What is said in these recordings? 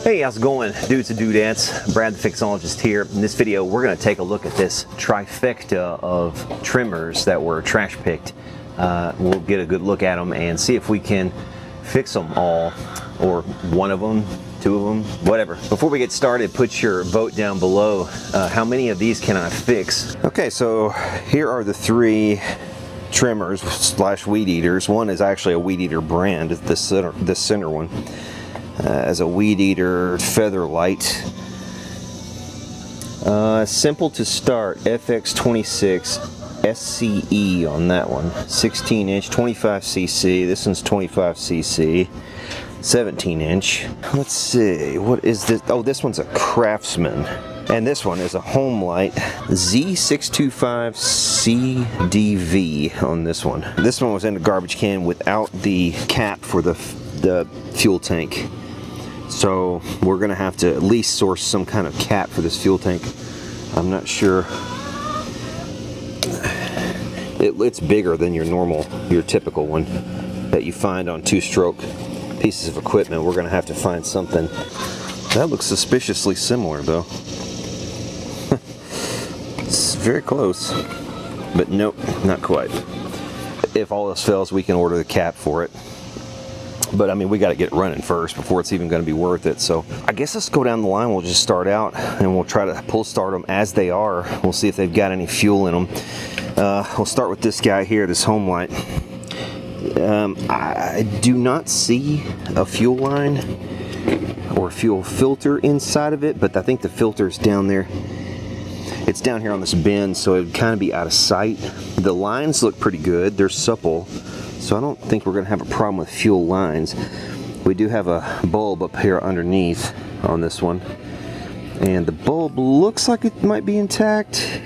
Hey, how's it going, dudes and dudettes? Brad the Fixologist here. In this video, we're going to take a look at this trifecta of trimmers that were trash picked. We'll get a good look at them and see if we can fix them all, or one of them, two of them, whatever. Before we get started, put your vote down below. How many of these can I fix? Okay, so here are the three trimmers slash weed eaters. One is actually a weed eater brand, this center one. As a Weedeater Featherlite. Simple to start, FX26SCE on that one. 16 inch, 25cc. This one's 25cc. 17 inch. Let's see, what is this? Oh, this one's a Craftsman. And this one is a Homelite Z625CDV on this one. This one was in a garbage can without the cap for the fuel tank. So we're gonna have to at least source some kind of cap for this fuel tank. I'm not sure. It's bigger than your typical one that you find on two-stroke pieces of equipment. We're gonna have to find something. That looks suspiciously similar though. It's very close, but nope, not quite. If all else fails, we can order the cap for it. But I mean, we got to get it running first before it's even going to be worth it. So I guess let's go down the line. We'll just start out and we'll try to pull start them as they are. We'll see if they've got any fuel in them. We'll start with this guy here, this Homelite. I do not see a fuel line or fuel filter inside of it, but I think the filter's down there. It's down here on this bend, so it would kind of be out of sight. The lines look pretty good. They're supple. So I don't think we're going to have a problem with fuel lines. We do have a bulb up here underneath on this one. And the bulb looks like it might be intact.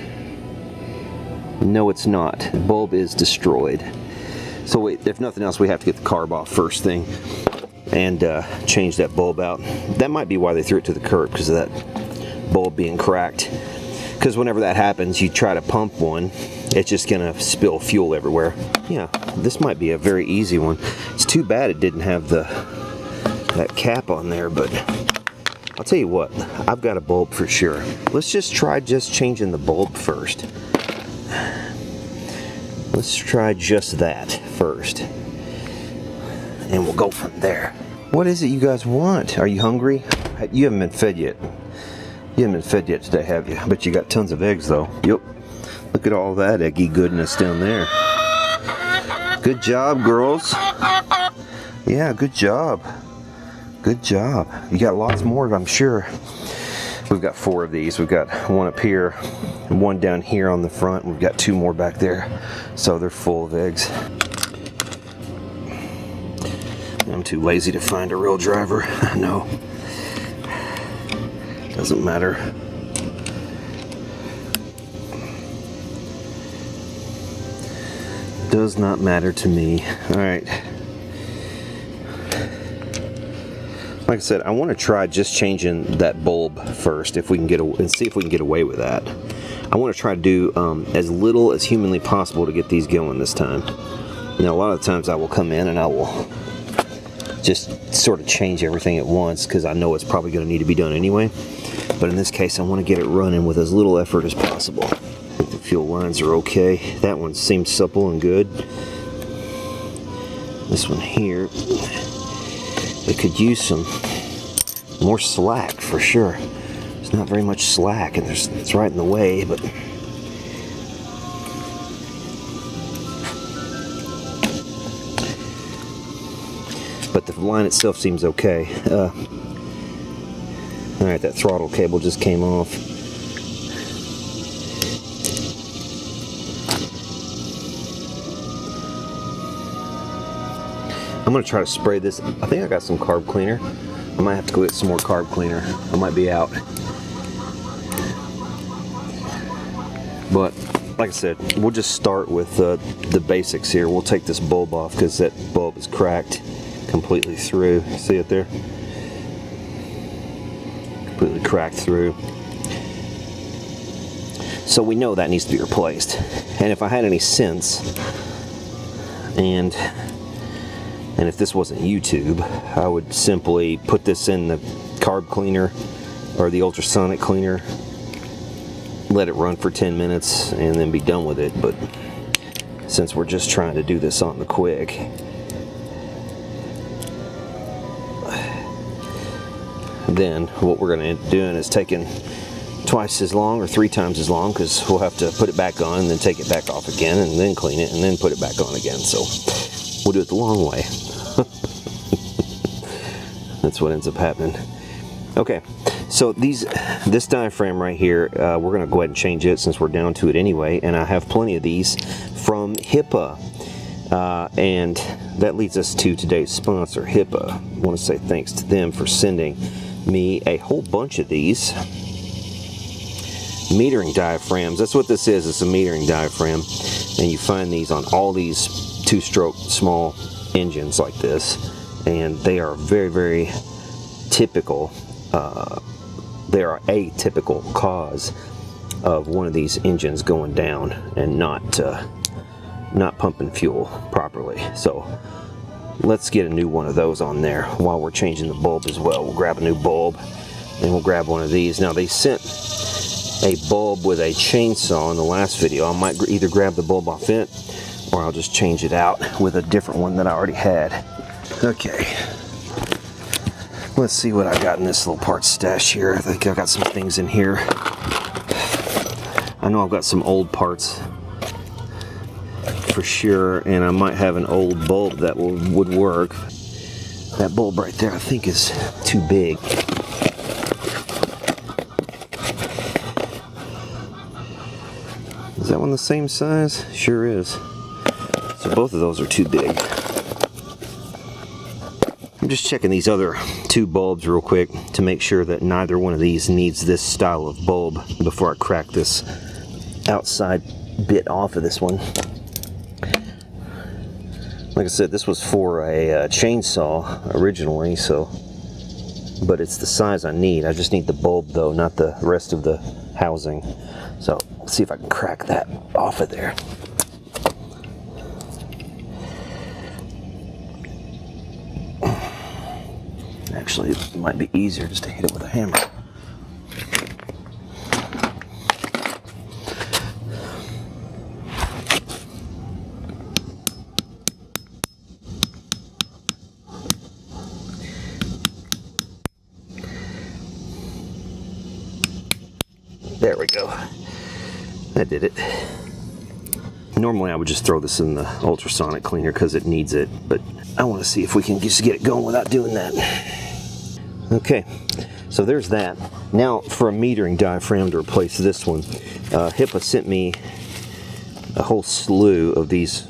No, it's not. The bulb is destroyed. So wait, if nothing else, we have to get the carb off first thing and change that bulb out. That might be why they threw it to the curb, because of that bulb being cracked. Because whenever that happens, you try to pump one, it's just gonna spill fuel everywhere. Yeah, this might be a very easy one. It's too bad it didn't have that cap on there, but I'll tell you what, I've got a bulb for sure. Let's just try changing the bulb first. Let's try just that first, and we'll go from there. What is it you guys want? Are you hungry? You haven't been fed yet. You haven't been fed yet today, have you? But you got tons of eggs though. Yep. Look at all that eggy goodness down there. Good job, girls. Yeah, good job. Good job. You got lots more, I'm sure. We've got 4 of these. We've got one up here and one down here on the front. We've got 2 more back there. So they're full of eggs. I'm too lazy to find a real driver. No. Doesn't matter. Does not matter to me. All right. Like I said, I want to try just changing that bulb first, if we can get and see if we can get away with that. I want to try to do as little as humanly possible to get these going this time. Now, a lot of the times I will come in and I will just sort of change everything at once, because I know it's probably going to need to be done anyway. But in this case, I want to get it running with as little effort as possible. I think the fuel lines are okay. That one seems supple and good. This one here, they could use some more slack for sure. There's not very much slack, and it's right in the way, but the line itself seems okay. Alright, that throttle cable just came off. I'm going to try to spray this. I think I got some carb cleaner. I might have to go get some more carb cleaner. I might be out. But, like I said, we'll just start with the basics here. We'll take this bulb off because that bulb is cracked completely through. See it there? Completely cracked through. So we know that needs to be replaced. And if I had any sense, and if this wasn't YouTube, I would simply put this in the carb cleaner or the ultrasonic cleaner, let it run for 10 minutes and then be done with it. But since we're just trying to do this on the quick, then what we're going to end up doing is taking twice as long or 3 times as long, because we'll have to put it back on and then take it back off again and then clean it and then put it back on again. So we'll do it the long way. That's what ends up happening. Okay, so this diaphragm right here, we're going to go ahead and change it since we're down to it anyway, and I have plenty of these from 𝗧𝗛𝗘𝗠, and that leads us to today's sponsor, 𝗧𝗧𝗃. I want to say thanks to them for sending me a whole bunch of these metering diaphragms. That's what this is. It's a metering diaphragm, and you find these on all these 2-stroke small engines like this, and they are very, very typical. They are a typical cause of one of these engines going down and not pumping fuel properly. So let's get a new one of those on there while we're changing the bulb as well. We'll grab a new bulb and we'll grab one of these. Now, they sent a bulb with a chainsaw in the last video. I might either grab the bulb off it or I'll just change it out with a different one that I already had. Okay, let's see what I got in this little parts stash here. I think I got some things in here. I know I've got some old parts for sure, and I might have an old bulb that would work. That bulb right there I think is too big. Is that one the same size? Sure is. So both of those are too big. I'm just checking these other 2 bulbs real quick to make sure that neither one of these needs this style of bulb before I crack this outside bit off of this one. Like I said, this was for a chainsaw originally, but it's the size I need. I just need the bulb though, not the rest of the housing. So let's see if I can crack that off of there. Actually, it might be easier just to hit it with a hammer. There we go. That did it. Normally I would just throw this in the ultrasonic cleaner because it needs it, but I want to see if we can just get it going without doing that. Okay, so there's that. Now for a metering diaphragm to replace this one, 𝗧𝗃 sent me a whole slew of these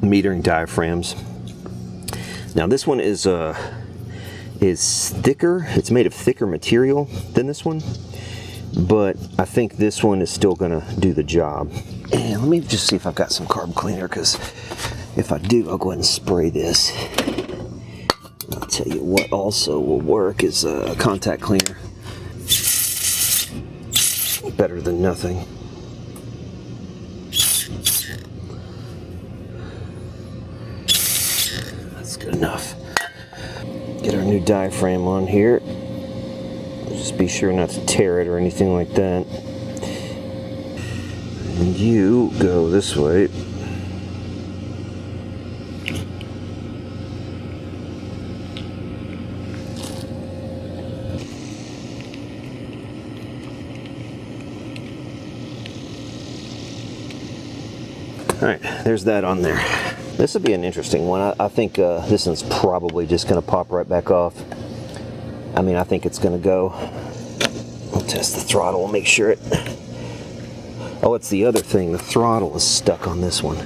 metering diaphragms. Now this one is thicker. It's made of thicker material than this one, but I think this one is still gonna do the job. And let me just see if I've got some carb cleaner, because if I do, I'll go ahead and spray this. I'll tell you what also will work is a contact cleaner. Better than nothing. That's good enough. Get our new diaphragm on here. Just be sure not to tear it or anything like that. And you go this way. Alright, there's that on there. This will be an interesting one. I think this one's probably just going to pop right back off. I mean, I think it's going to go. We'll test the throttle and make sure it... Oh, it's the other thing. The throttle is stuck on this one.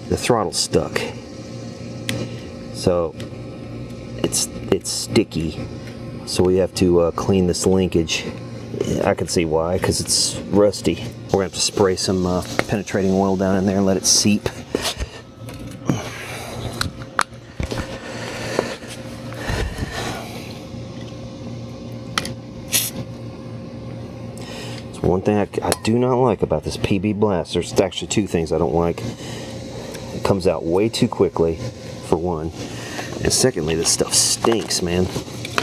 The throttle's stuck. So, it's sticky. So we have to clean this linkage. I can see why, because it's rusty. We're going to have to spray some penetrating oil down in there and let it seep. One thing I do not like about this PB Blast, there's actually 2 things I don't like. It comes out way too quickly, for one. And secondly, this stuff stinks, man.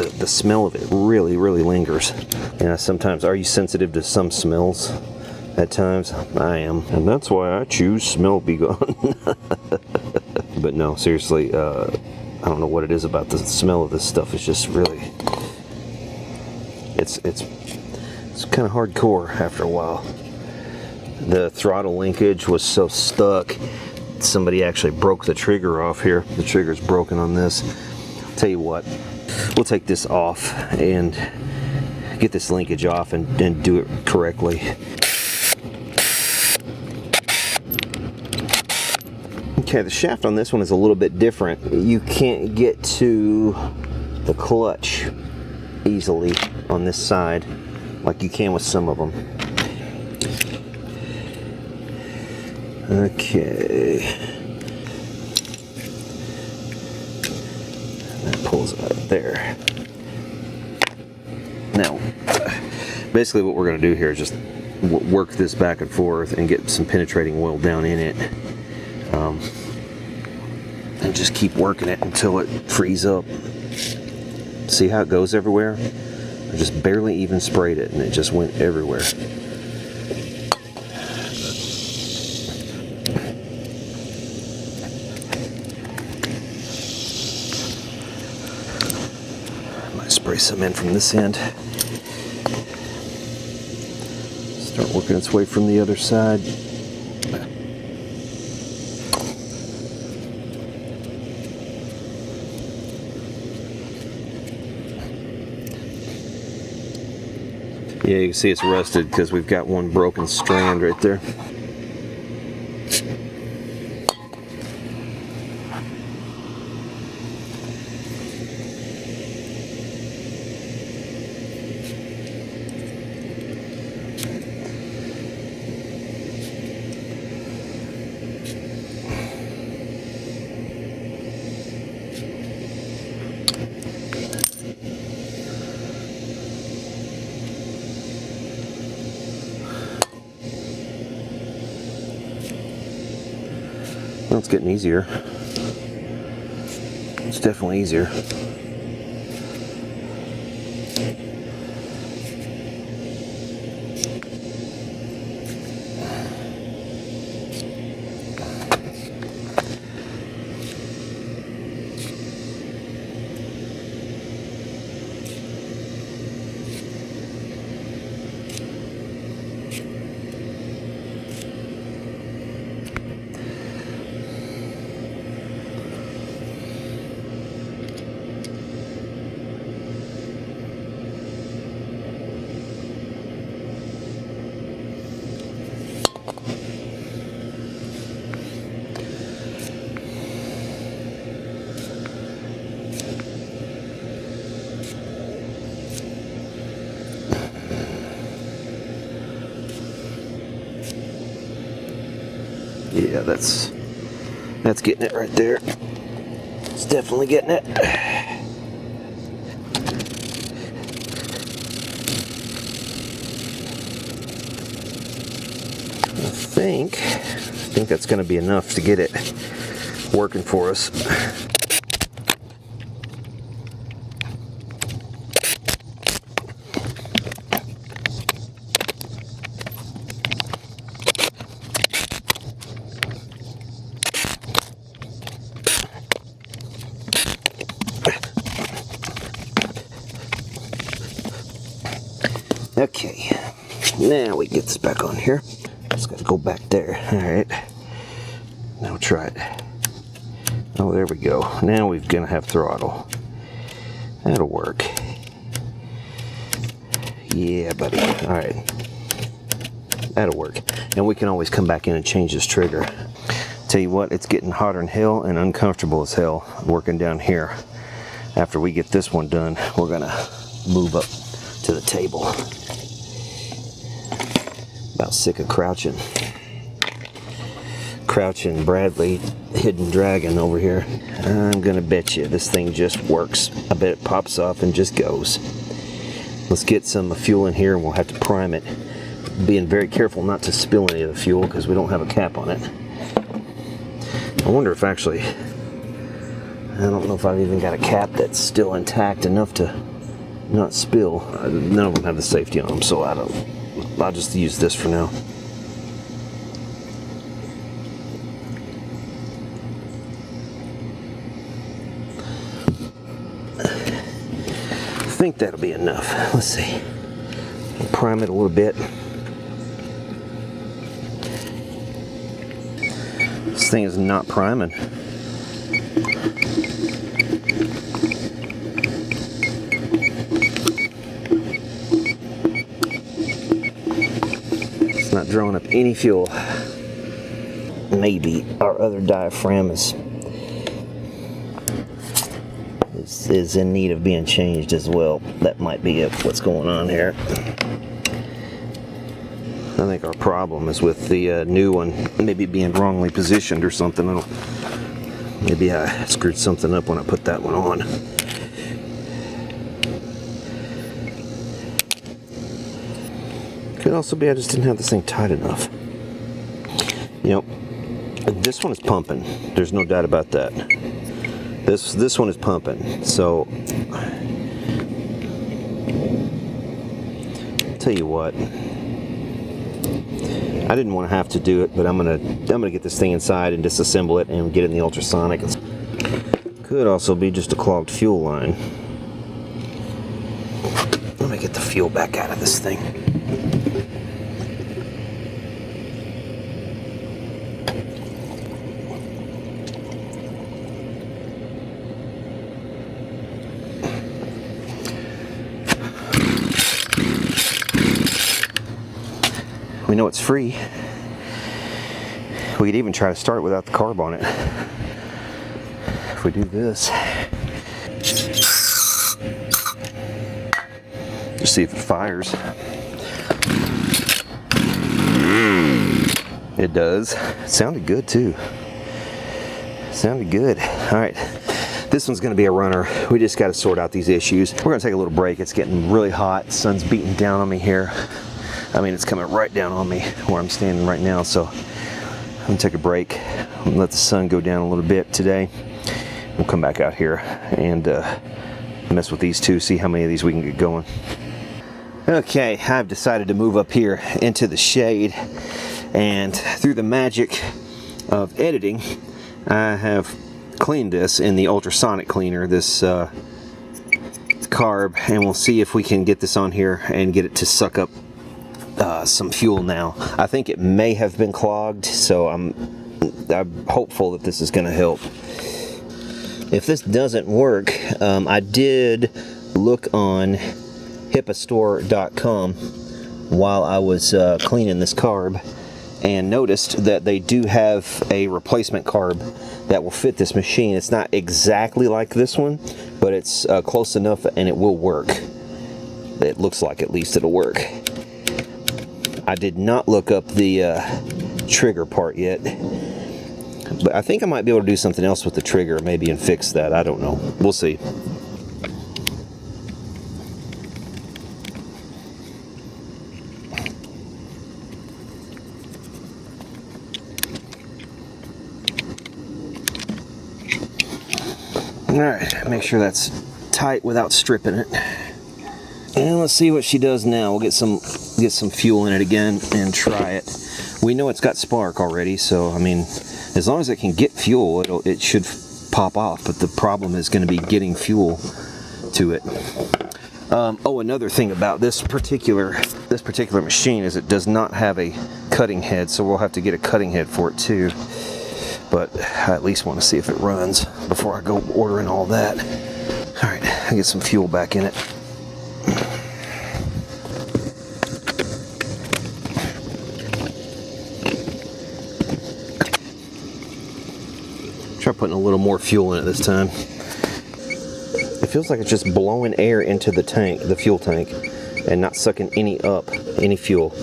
the smell of it really, really lingers. And sometimes, are you sensitive to some smells? At times, I am. And that's why I choose Smell Be Gone. But no, seriously, I don't know what it is about the smell of this stuff. It's just really, it's kind of hardcore after a while. The throttle linkage was so stuck, somebody actually broke the trigger off here. The trigger's broken on this. I'll tell you what, we'll take this off and get this linkage off and do it correctly. Okay, the shaft on this one is a little bit different. You can't get to the clutch easily on this side like you can with some of them. Okay. That pulls out there. Now, basically what we're going to do here is just work this back and forth and get some penetrating oil down in it. And just keep working it until it frees up. See how it goes everywhere? I just barely even sprayed it and it just went everywhere. Spray some in from this end. Start working its way from the other side. Yeah, you can see it's rusted because we've got one broken strand right there. Well, it's getting easier. It's definitely easier. Yeah, that's getting it right there. It's definitely getting it. I think that's going to be enough to get it working for us. Okay, now we get this back on here. Just got to go back there. All right, now try it. Oh, there we go. Now we're gonna have throttle. That'll work. Yeah, buddy. All right, that'll work. And we can always come back in and change this trigger. Tell you what, it's getting hotter than hell and uncomfortable as hell working down here. After we get this one done, we're gonna move up to the table. About sick of crouching Bradley Hidden Dragon over here. I'm gonna bet you this thing just works. I bet it pops off and just goes. Let's get some fuel in here and we'll have to prime it. Being very careful not to spill any of the fuel because we don't have a cap on it. I wonder if actually, I don't know if I've even got a cap that's still intact enough to not spill. None of them have the safety on them, so I'll just use this for now. I think that'll be enough. Let's see. Prime it a little bit. This thing is not priming. It's not drawing up any fuel. Maybe our other diaphragm is in need of being changed as well. That might be it, what's going on here. I think our problem is with the new one maybe being wrongly positioned or something. Maybe I screwed something up when I put that one on. Could also be I just didn't have this thing tight enough. You know, this one is pumping. There's no doubt about that. This one is pumping, so I'll tell you what, I didn't want to have to do it, but I'm gonna get this thing inside and disassemble it and get it in the ultrasonic. Could also be just a clogged fuel line. Let me get the fuel back out of this thing. We know it's free. We could even try to start it without the carb on it. If we do this. Just see if it fires. It does. It sounded good too. Sounded good. All right. This one's going to be a runner. We just got to sort out these issues. We're going to take a little break. It's getting really hot. The sun's beating down on me here. I mean, it's coming right down on me where I'm standing right now, so I'm gonna take a break and let the sun go down a little bit today. We'll come back out here and mess with these two, see how many of these we can get going. Okay, I've decided to move up here into the shade, and through the magic of editing, I have cleaned this in the ultrasonic cleaner, this carb, and we'll see if we can get this on here and get it to suck up some fuel now. I think it may have been clogged, so I'm hopeful that this is going to help. If this doesn't work, I did look on 𝗧𝗛𝗘𝗠.com while I was cleaning this carb, and noticed that they do have a replacement carb that will fit this machine. It's not exactly like this one, but it's close enough and it will work. It looks like at least it'll work. I did not look up the trigger part yet, but I think I might be able to do something else with the trigger maybe and fix that. I don't know. We'll see. Alright, make sure that's tight without stripping it. And let's see what she does now. We'll get some fuel in it again and try it. We know it's got spark already, so I mean, as long as it can get fuel, it should pop off. But the problem is going to be getting fuel to it. Oh, another thing about this particular machine is it does not have a cutting head, so we'll have to get a cutting head for it too. But I at least want to see if it runs before I go ordering all that. All right, I'll get some fuel back in it. Try putting a little more fuel in it this time. It feels like it's just blowing air into the tank, the fuel tank, and not sucking any fuel.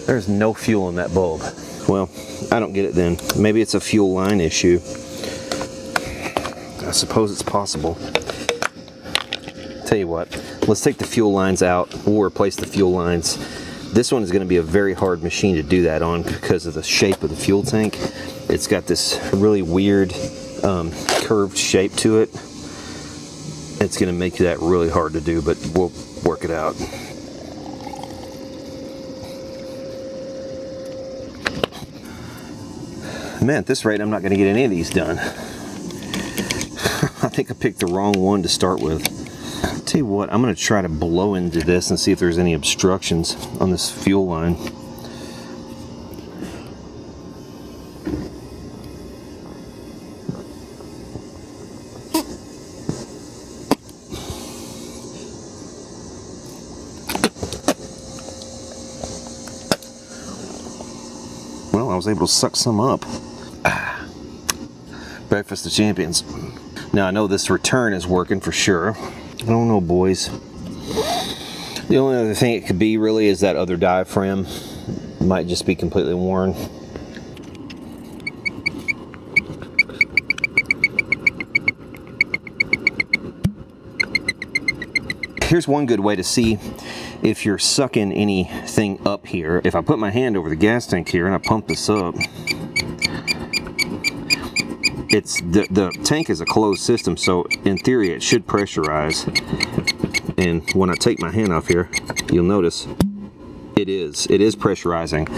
There's no fuel in that bulb. Well, I don't get it then. Maybe it's a fuel line issue. I suppose it's possible. Tell you what, let's take the fuel lines out. We'll replace the fuel lines. This one is going to be a very hard machine to do that on because of the shape of the fuel tank. It's got this really weird curved shape to it. It's going to make that really hard to do, but we'll work it out. Man, at this rate, I'm not going to get any of these done. I think I picked the wrong one to start with. I'll tell you what, I'm going to try to blow into this and see if there's any obstructions on this fuel line. Well, I was able to suck some up. Breakfast of Champions. Now I know this return is working for sure. I don't know, boys. The only other thing it could be really is that other diaphragm. It might just be completely worn. Here's one good way to see if you're sucking anything up here. If I put my hand over the gas tank here and I pump this up, it's the tank is a closed system, so in theory it should pressurize. And when I take my hand off here, you'll notice it is pressurizing.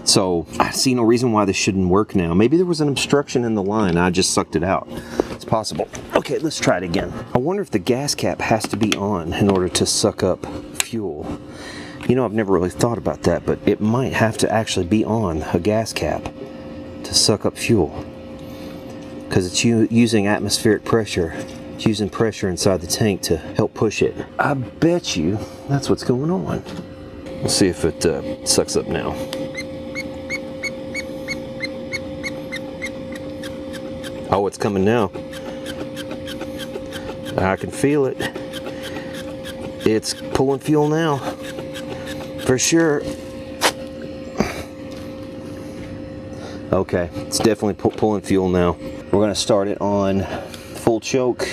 So I see no reason why this shouldn't work now. Maybe there was an obstruction in the line. I just sucked it out. It's possible. Okay, let's try it again. I wonder if the gas cap has to be on in order to suck up fuel. You know, I've never really thought about that, but it might have to actually be on a gas cap to suck up fuel, because it's using atmospheric pressure. It's using pressure inside the tank to help push it. I bet you that's what's going on. We'll see if it sucks up now. Oh, it's coming now. I can feel it. It's pulling fuel now, for sure. Okay, it's definitely pulling fuel now. We're gonna start it on full choke.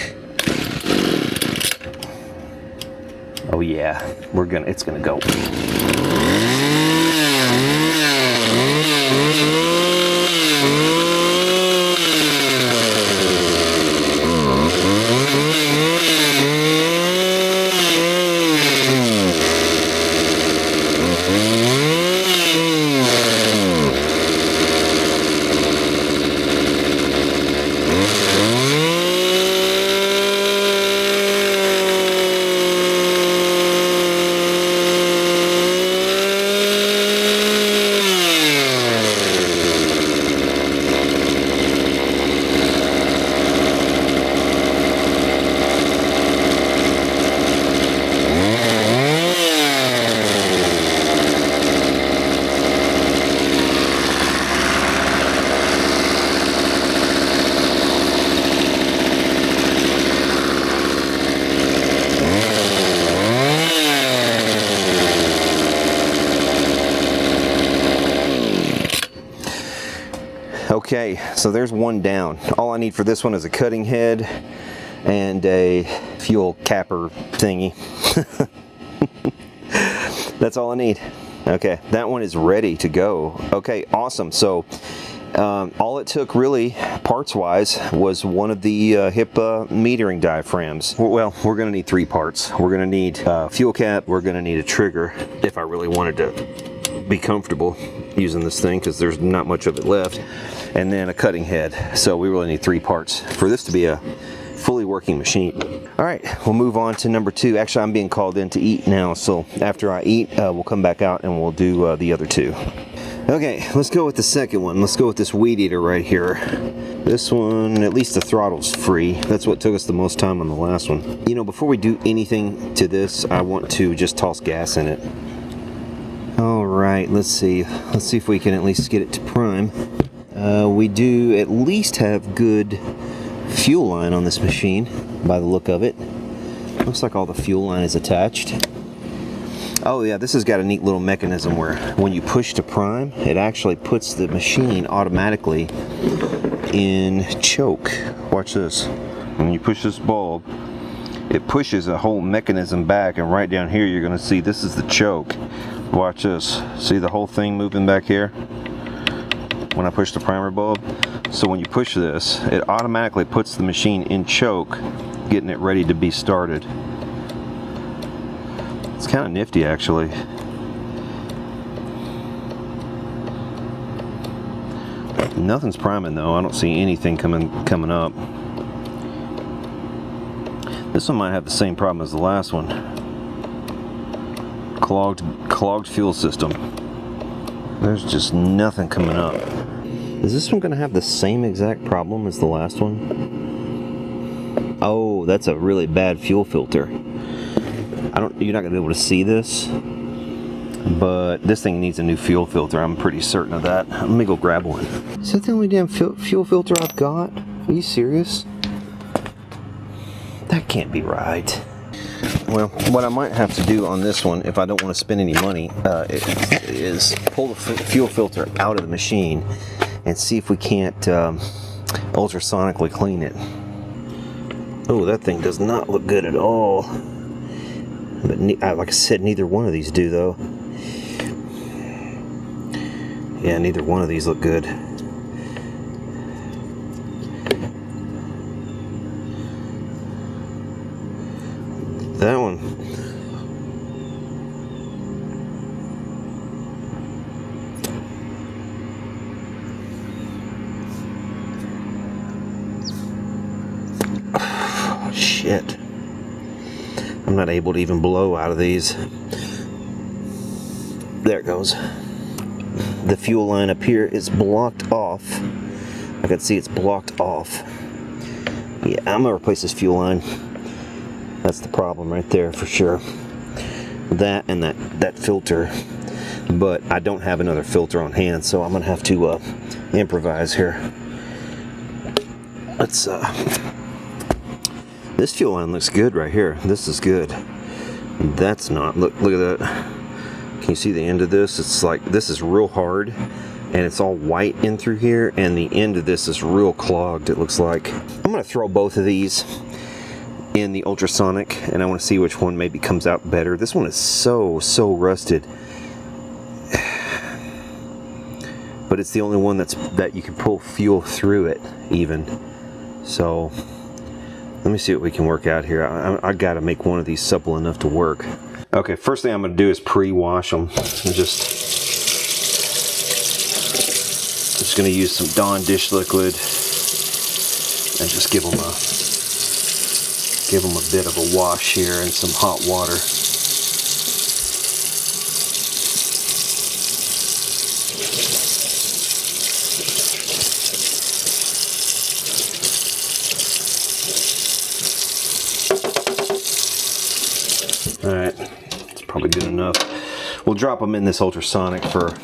Oh yeah, it's gonna go. Okay, so there's one down. All I need for this one is a cutting head and a fuel capper thingy. That's all I need. Okay, that one is ready to go. Okay, awesome. So all it took really, parts-wise, was one of the hip metering diaphragms. Well, we're going to need 3 parts. We're going to need fuel cap. We're going to need a trigger if I really wanted to be comfortable using this thing, because there's not much of it left, and then a cutting head. So we really need 3 parts for this to be a fully working machine. All right, we'll move on to number 2. Actually, I'm being called in to eat now, so after I eat, we'll come back out and we'll do the other 2. Okay, let's go with the second one. Let's go with this Weedeater right here. This one, at least the throttle's free. That's what took us the most time on the last one. You know, before we do anything to this, I want to just toss gas in it. All right, let's see. Let's see if we can at least get it to prime. We do at least have good fuel line on this machine by the look of it. Looks like all the fuel line is attached. Oh yeah, this has got a neat little mechanism where when you push to prime, it actually puts the machine automatically in choke. Watch this. When you push this bulb, it pushes a whole mechanism back, and right down here you're going to see this is the choke. Watch this. See the whole thing moving back here when I push the primer bulb? So when you push this, it automatically puts the machine in choke getting it ready to be started. It's kind of nifty actually. Nothing's priming though. I don't see anything coming up. This one might have the same problem as the last one. Clogged fuel system. There's just nothing coming up. Is this one going to have the same exact problem as the last one? Oh, that's a really bad fuel filter. You're not going to be able to see this, but this thing needs a new fuel filter. I'm pretty certain of that. Let me go grab one. Is that the only damn fuel filter I've got? Are you serious? That can't be right. Well, what I might have to do on this one, if I don't want to spend any money, is pull the fuel filter out of the machine and see if we can't ultrasonically clean it. Oh, that thing does not look good at all. But like I said, neither one of these do, though. Yeah, neither one of these look good. That one. Oh, shit. I'm not able to even blow out of these. There it goes. The fuel line up here is blocked off. I can see it's blocked off. Yeah, I'm gonna replace this fuel line. That's the problem right there for sure. That and that filter. But I don't have another filter on hand, so I'm gonna have to improvise here. Let's this fuel line looks good right here. This is good. That's not. Look at that. Can you see the end of this? It's like, this is real hard and it's all white in through here, and the end of this is real clogged, it looks like. I'm gonna throw both of these in the ultrasonic, and I want to see which one maybe comes out better. This one is so rusted, but it's the only one that you can pull fuel through it even. So let me see what we can work out here. I gotta make one of these supple enough to work. Okay, first thing I'm gonna do is pre-wash them. I'm just gonna use some Dawn dish liquid and just give them a bit of a wash here and some hot water. All right, it's probably good enough. We'll drop them in this ultrasonic for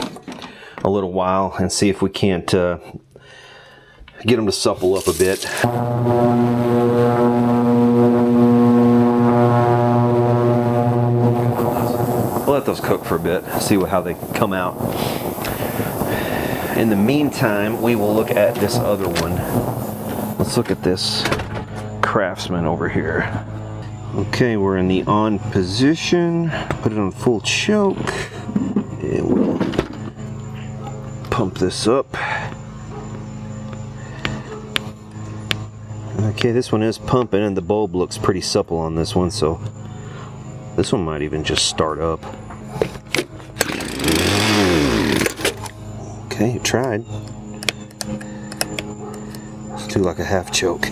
a little while and see if we can't get them to supple up a bit. We'll let those cook for a bit, see how they come out. In the meantime, we will look at this other one. Let's look at this Craftsman over here. Okay, we're in the on position. Put it on full choke. And we'll pump this up. Okay, this one is pumping and the bulb looks pretty supple on this one, so this one might even just start up. Okay, it tried. Let's do like a half choke.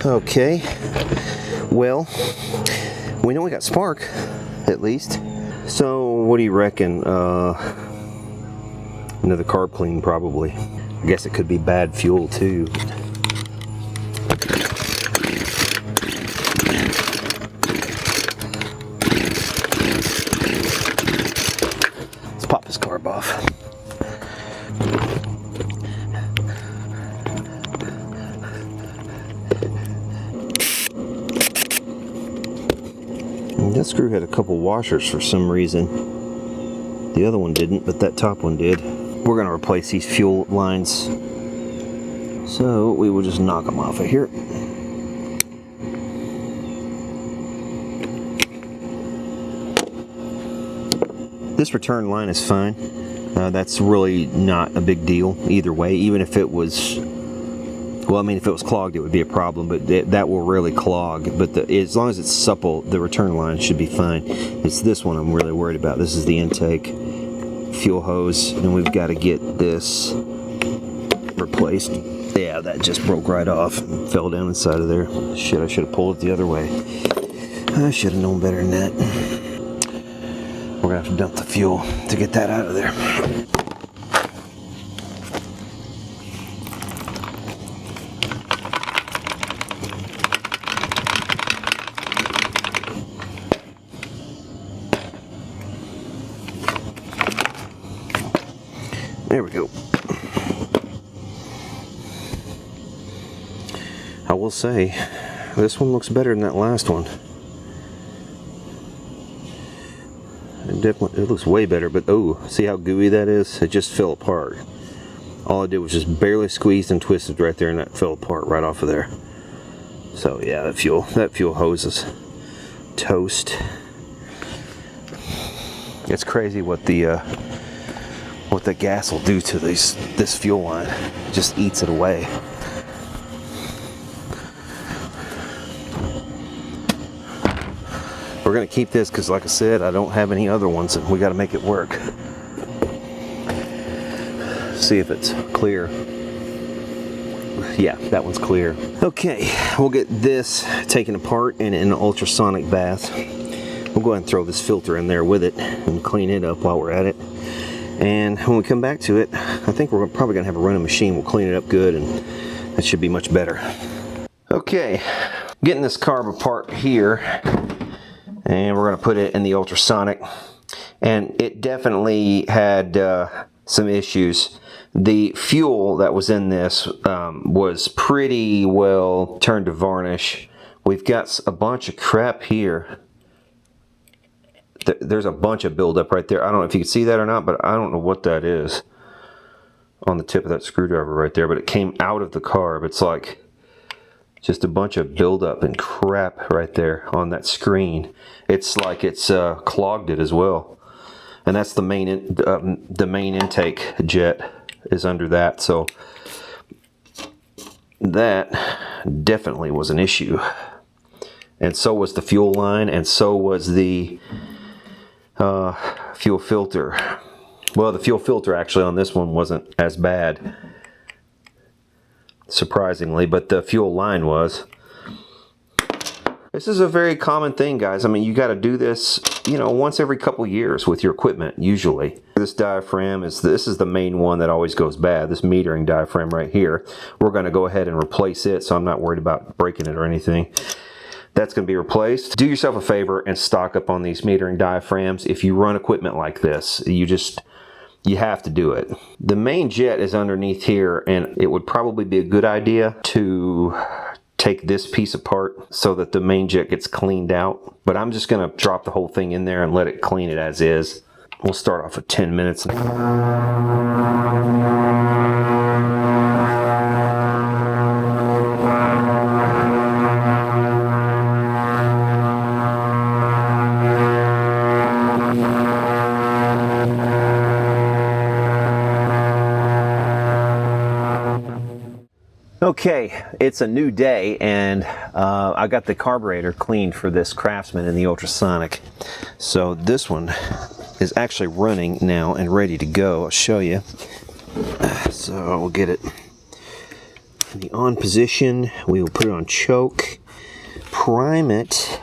Okay, well, we know we got spark, at least. So, what do you reckon? Another carb clean, probably. I guess it could be bad fuel, too. That screw had a couple washers for some reason. The other one didn't, but that top one did. We're going to replace these fuel lines, so we will just knock them off of here. This return line is fine. That's really not a big deal either way. Even if it was, well, I mean, if it was clogged, it would be a problem, but that will really clog. But as long as it's supple, the return line should be fine. It's this one I'm really worried about. This is the intake fuel hose, and we've got to get this replaced. Yeah, that just broke right off and fell down inside of there. Shit, I should have pulled it the other way. I should have known better than that. We're gonna have to dump the fuel to get that out of there. There we go. I will say, this one looks better than that last one. It looks way better, but oh, see how gooey that is? It just fell apart. All I did was just barely squeezed and twisted right there, and that fell apart right off of there. So yeah, that fuel hose is toast. It's crazy what the gas will do to this fuel line. It just eats it away. We're going to keep this because, like I said, I don't have any other ones, and we got to make it work. See if it's clear. Yeah, that one's clear. Okay, we'll get this taken apart in an ultrasonic bath. We'll go ahead and throw this filter in there with it and clean it up while we're at it. And when we come back to it, I think we're probably going to have a running machine. We'll clean it up good, and that should be much better. Okay, getting this carb apart here. And we're going to put it in the ultrasonic, and it definitely had some issues. The fuel that was in this was pretty well turned to varnish. We've got a bunch of crap here. There's a bunch of buildup right there. I don't know if you can see that or not, but I don't know what that is on the tip of that screwdriver right there, but it came out of the carb. It's like just a bunch of buildup and crap right there on that screen. It's like it's clogged it as well, and that's the main intake jet is under that. So that definitely was an issue, and so was the fuel line, and so was the fuel filter. Well, the fuel filter actually on this one wasn't as bad, surprisingly, but the fuel line was. This is a very common thing, guys. I mean, you got to do this, you know, once every couple years with your equipment, usually. This diaphragm this is the main one that always goes bad, this metering diaphragm right here. We're going to go ahead and replace it, so I'm not worried about breaking it or anything. That's going to be replaced. Do yourself a favor and stock up on these metering diaphragms. If you run equipment like this, you have to do it. The main jet is underneath here, and it would probably be a good idea to take this piece apart so that the main jet gets cleaned out. But I'm just going to drop the whole thing in there and let it clean it as is. We'll start off with 10 minutes. Okay, it's a new day, and I got the carburetor cleaned for this Craftsman in the ultrasonic. So this one is actually running now and ready to go. I'll show you. So we'll get it in the on position. We will put it on choke, prime it.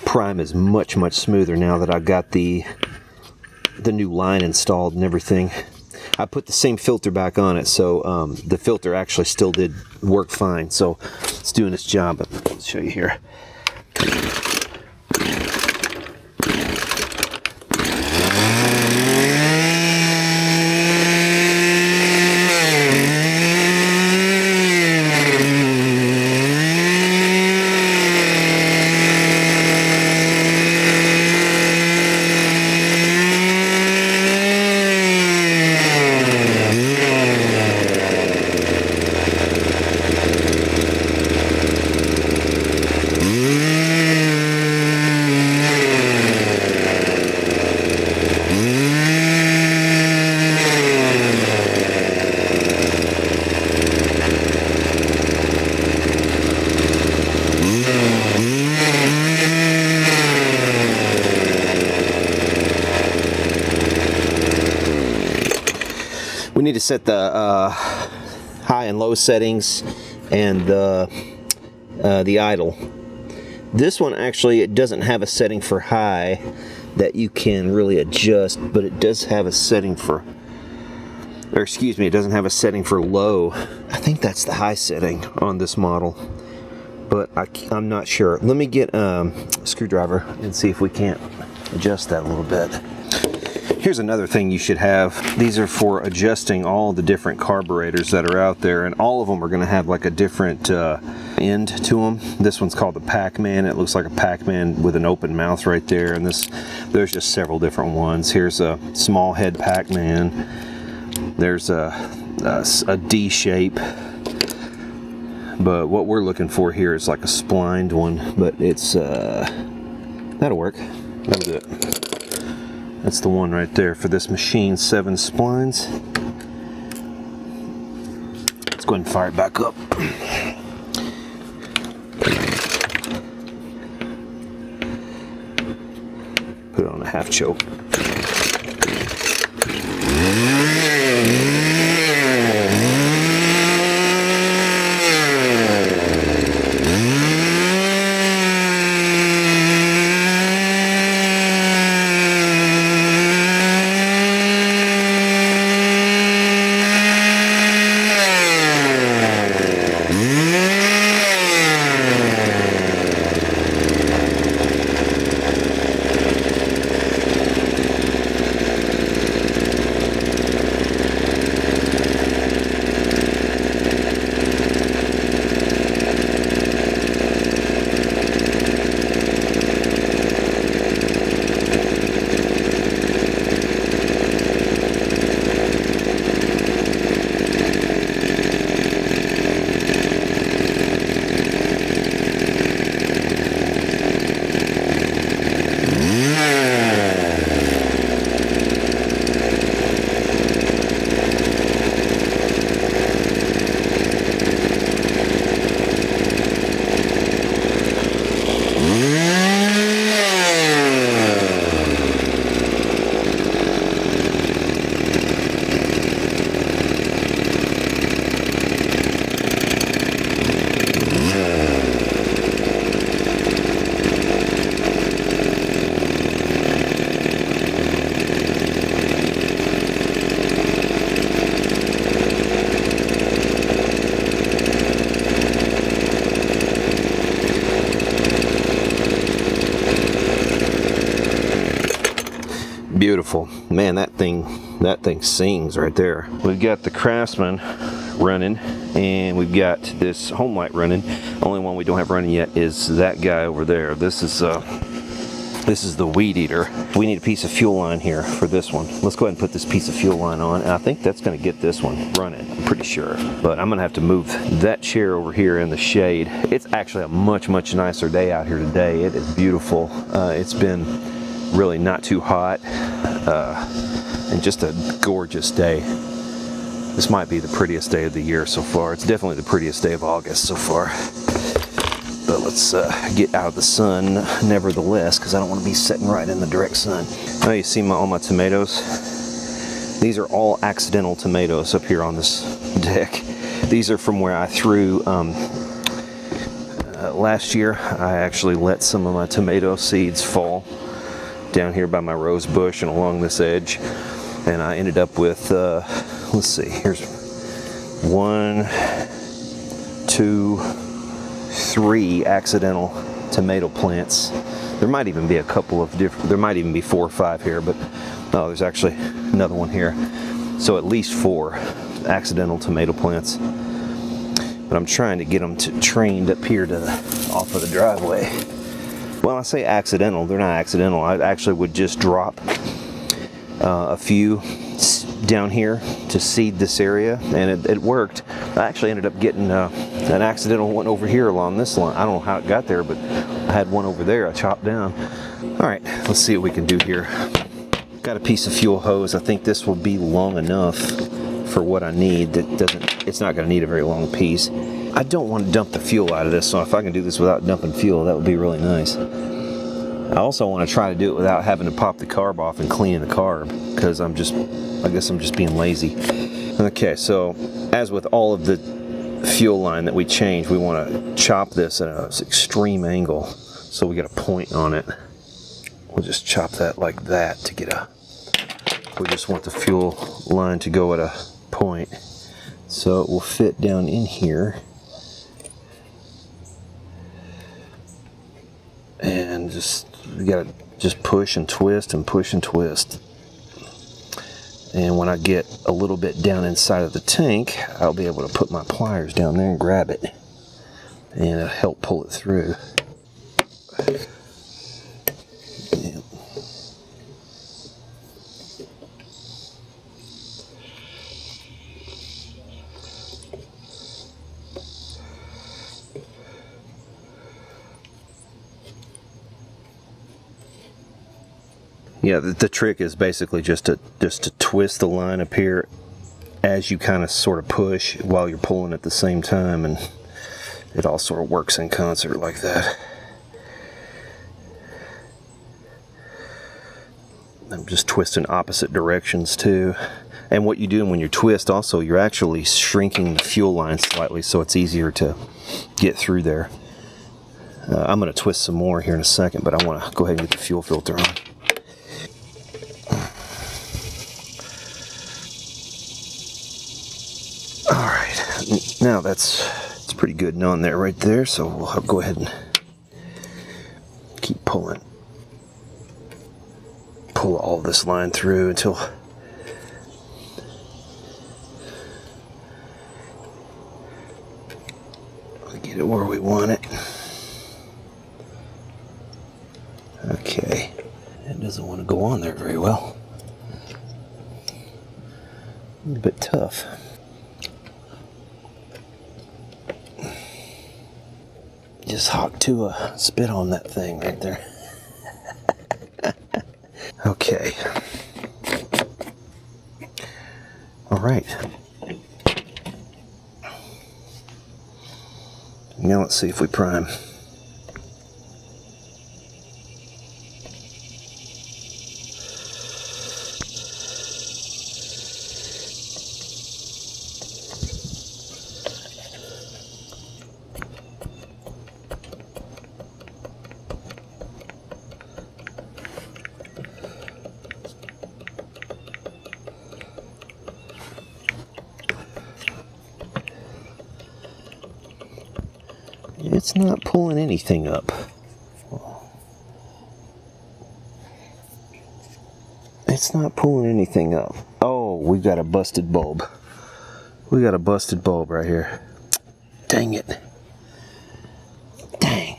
Prime is much smoother now that I got the new line installed and everything. I put the same filter back on it, so the filter actually still did work fine. So it's doing its job. I'll show you here. set the high and low settings and the idle. This one actually, it doesn't have a setting for high that you can really adjust, but it does have a setting for, or excuse me, it doesn't have a setting for low. I think that's the high setting on this model, but I'm not sure. Let me get a screwdriver and see if we can't adjust that a little bit. Here's another thing you should have. These are for adjusting all the different carburetors that are out there, and all of them are going to have like a different end to them. This one's called the Pac-Man. It looks like a Pac-Man with an open mouth right there, and there's just several different ones. Here's a small head Pac-Man. There's a D shape, but what we're looking for here is like a splined one, but it's that'll work. That'll do it. That's the one right there for this machine, 7 splines. Let's go ahead and fire it back up. Put it on a half choke. Beautiful. Man, that thing sings right there. We've got the Craftsman running, and we've got this Homelite running. The only one we don't have running yet is that guy over there. This is the Weedeater. We need a piece of fuel line here for this one. Let's go ahead and put this piece of fuel line on, and I think that's going to get this one running, I'm pretty sure. But I'm going to have to move that chair over here in the shade. It's actually a much nicer day out here today. It is beautiful. It's been really not too hot, and just a gorgeous day. This might be the prettiest day of the year so far. It's definitely the prettiest day of August so far. But let's get out of the sun nevertheless, because I don't want to be sitting right in the direct sun. Now you see all my tomatoes. These are all accidental tomatoes up here on this deck. These are from where I threw last year. I actually let some of my tomato seeds fall down here by my rose bush and along this edge, and I ended up with let's see, here's 1, 2, 3 accidental tomato plants. There might even be a couple of different, there might even be 4 or 5 here, but oh, there's actually another one here. So at least 4 accidental tomato plants. But I'm trying to get them trained up here to off of the driveway. Well, I say accidental, they're not accidental. I actually would just drop a few down here to seed this area, and it worked. I actually ended up getting an accidental one over here along this line. I don't know how it got there, but I had one over there I chopped down. All right, let's see what we can do here. Got a piece of fuel hose. I think this will be long enough for what I need. It's not going to need a very long piece. I don't want to dump the fuel out of this, so if I can do this without dumping fuel, that would be really nice. I also want to try to do it without having to pop the carb off and clean the carb, because I guess I'm just being lazy. Let Okay, so as with all of the fuel line that we changed, we want to chop this at an extreme angle so we get a point on it. We'll just chop that like that to get a, we just want the fuel line to go at a point. So it will fit down in here. And just, you gotta just push and twist and push and twist. And when I get a little bit down inside of the tank, I'll be able to put my pliers down there and grab it. And it'll help pull it through. Yeah, the trick is basically just to twist the line up here as you kind of sort of push while you're pulling at the same time, and it all sort of works in concert like that. I'm just twisting opposite directions too. And what you do when you twist also, you're actually shrinking the fuel line slightly so it's easier to get through there. I'm going to twist some more here in a second, but I want to go ahead and get the fuel filter on. Alright, now it's pretty good and on there right there, so we'll go ahead and keep pulling. Pull all this line through until we get it where we want it. Okay, it doesn't want to go on there very well. A little bit tough. Just hawk to a spit on that thing right there. Okay. All right. Now let's see if we prime. It's not pulling anything up. It's not pulling anything up. Oh, we've got a busted bulb. We got a busted bulb right here. Dang it. Dang.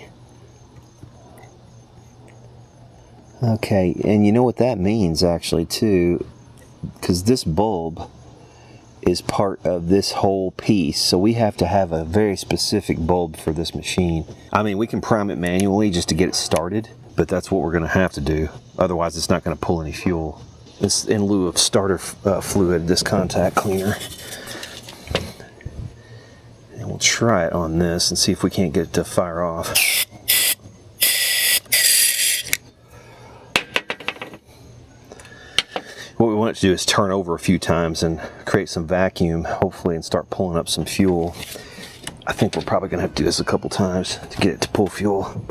Okay, and you know what that means actually too, because this bulb is part of this whole piece, so we have to have a very specific bulb for this machine. I mean, we can prime it manually just to get it started, but that's what we're going to have to do. Otherwise, it's not going to pull any fuel. This, in lieu of starter fluid, this contact cleaner. And we'll try it on this and see if we can't get it to fire off. What we want it to do is turn over a few times and create some vacuum, hopefully, and start pulling up some fuel. I think we're probably going to have to do this a couple times to get it to pull fuel.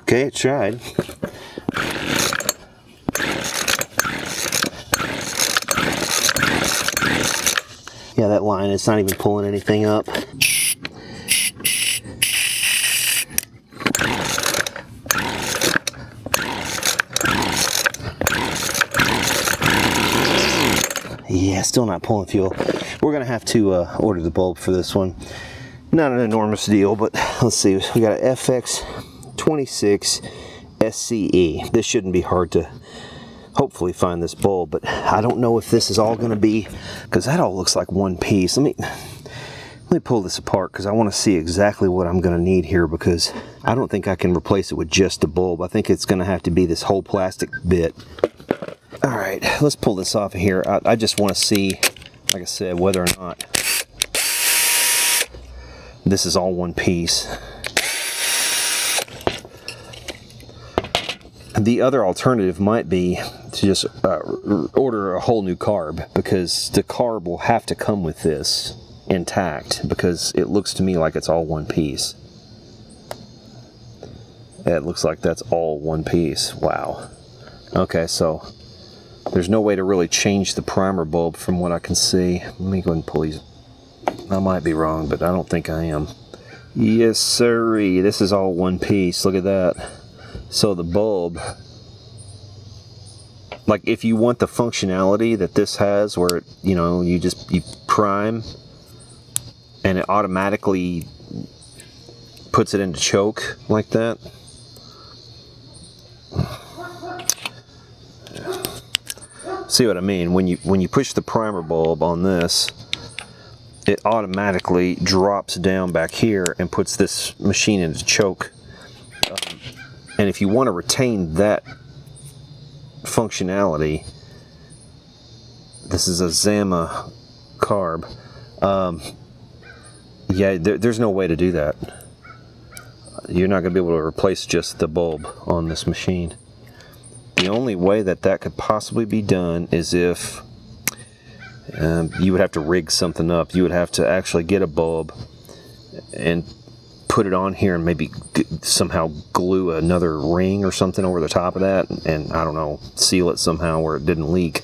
Okay, it tried. Yeah, that line, it's not even pulling anything up. Yeah, still not pulling fuel. We're gonna have to order the bulb for this one. Not an enormous deal, but let's see. We got an FX26SCE. This shouldn't be hard to hopefully find this bulb, but I don't know if this is all going to be, because that all looks like one piece. Let me pull this apart because I want to see exactly what I'm going to need here, because I don't think I can replace it with just the bulb. I think it's going to have to be this whole plastic bit. All right, let's pull this off of here. I just want to see, like I said, whether or not this is all one piece. The other alternative might be to just order a whole new carb, because the carb will have to come with this intact, because it looks to me like it's all one piece. It looks like that's all one piece. Wow. Okay, so there's no way to really change the primer bulb from what I can see. Let me go ahead and pull these. I might be wrong, but I don't think I am. Yes, sirree. This is all one piece. Look at that. So the bulb, like if you want the functionality that this has, where it, you know, you prime and it automatically puts it into choke like that. See what I mean? When you push the primer bulb on this, it automatically drops down back here and puts this machine into choke. And if you want to retain that functionality, this is a 𝗧𝗛𝗑 carb. Yeah, there's no way to do that. You're not going to be able to replace just the bulb on this machine. The only way that could possibly be done is if you would have to rig something up. You would have to actually get a bulb and put it on here and maybe somehow glue another ring or something over the top of that, and I don't know, seal it somehow where it didn't leak.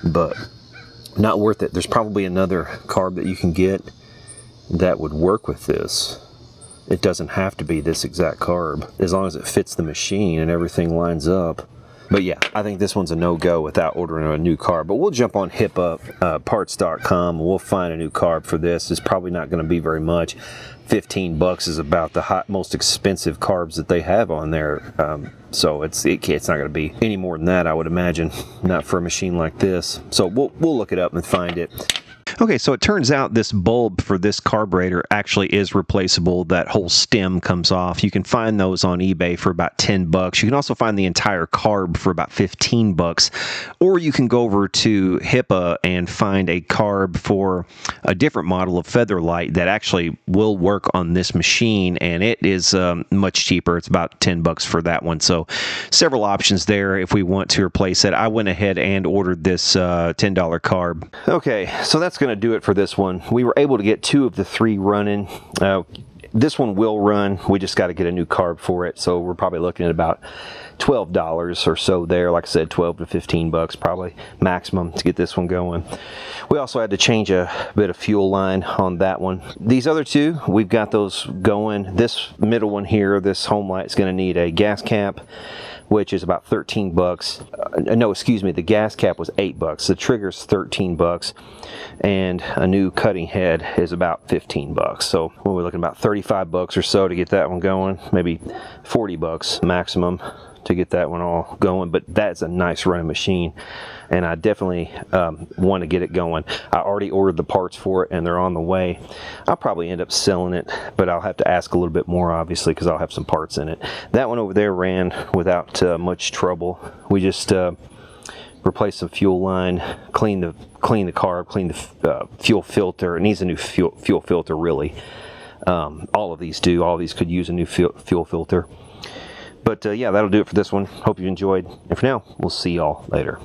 But not worth it. There's probably another carb that you can get that would work with this. It doesn't have to be this exact carb, as long as it fits the machine and everything lines up. But yeah, I think this one's a no-go without ordering a new carb. But we'll jump on hippaparts.com. We'll find a new carb for this. It's probably not going to be very much. $15 is about the most expensive carbs that they have on there. So it's not going to be any more than that, I would imagine. Not for a machine like this. So we'll look it up and find it. Okay, so it turns out this bulb for this carburetor actually is replaceable. That whole stem comes off. You can find those on eBay for about $10. You can also find the entire carb for about $15. Or you can go over to HIPPA and find a carb for a different model of Featherlite that actually will work on this machine, and it is much cheaper. It's about $10 for that one. So several options there if we want to replace it. I went ahead and ordered this $10 carb. Okay, so that's going to do it for this one. We were able to get 2 of the 3 running. This one will run. We just got to get a new carb for it, so we're probably looking at about $12 or so there. Like I said, 12 to 15 bucks probably maximum to get this one going. We also had to change a bit of fuel line on that one. These other 2, we've got those going. This middle one here, this Homelite, is going to need a gas cap, which is about $13. No, excuse me, the gas cap was $8. The trigger's $13, and a new cutting head is about $15. So we're looking about $35 or so to get that one going. Maybe $40 maximum to get that one all going. But that's a nice running machine, and I definitely want to get it going. I already ordered the parts for it, and they're on the way. I'll probably end up selling it, but I'll have to ask a little bit more, obviously, because I'll have some parts in it. That one over there ran without much trouble. We just replaced some fuel line, clean the carb, clean the fuel filter. It needs a new fuel filter, really. All of these do. All of these could use a new fuel filter. But yeah, that'll do it for this one. Hope you enjoyed. And for now, we'll see y'all later.